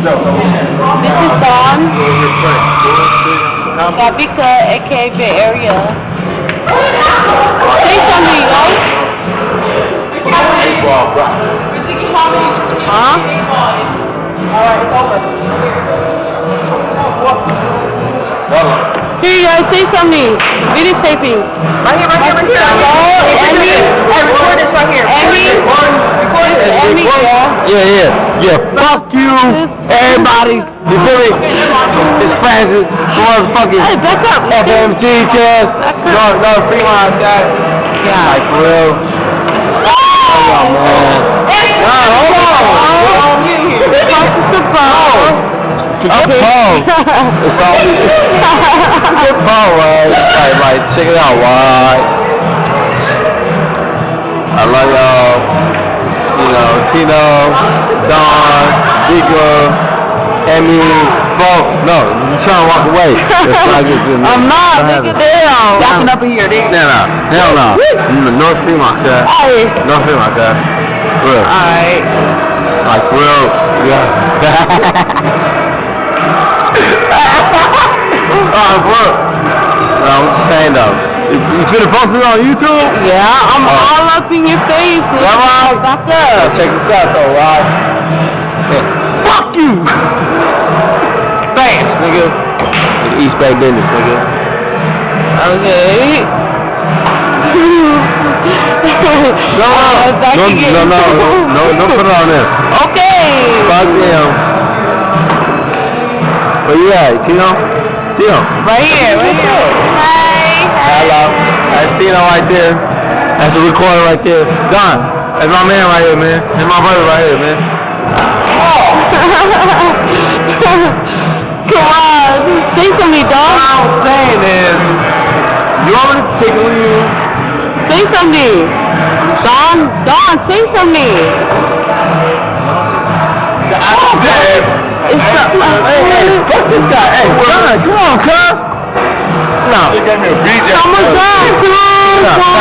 This is Dawn. Gabika, aka Bay Area. Say something, guys. Huh? Alright, it's over. Here, guys, say something. Videotaping. Right here. Hello, Emmy. Record this right here. Emmy. Emmy, Yeah. Fuck you, everybody. You feel me? It's Francis, motherfucking Hey, back up. FMG test. No, Fremont guy. Yeah. Like, for real. Hold on, man. Hold on. Okay. It's all good ball, right? Like, check it out, right? I love y'all. You know, Tino, Don, Dico, Emmy, Folk. No, you trying to walk away. That's not good. I'm not, nigga, damn. Backing up in here, nigga. No. Hell no. North Fremont, sir. Hey. North Fremont, sir. Real. Alright. Like, real. Yeah. Look. No, I'm just saying though. You finna post it on YouTube? Yeah, I'm all up in your face. Right. Back up. Check this out though, right? Yeah. Fuck you! Fast, nigga. East Bay business, nigga. Okay. No, put it on there. Okay. Fuck them. Where you at, Tino? Tino. Right here. Hi. Hello. That's Tino right there. That's the recorder right there. Don. That's my man right here, man. That's my brother right here, man. Come on. Say something, dog. What I'm saying is, you want me to tickle you? Say something. Don, say something. It's Hey, fuck this guy. Hey, Don, come on, cuz. No. Come on, Don. Come on.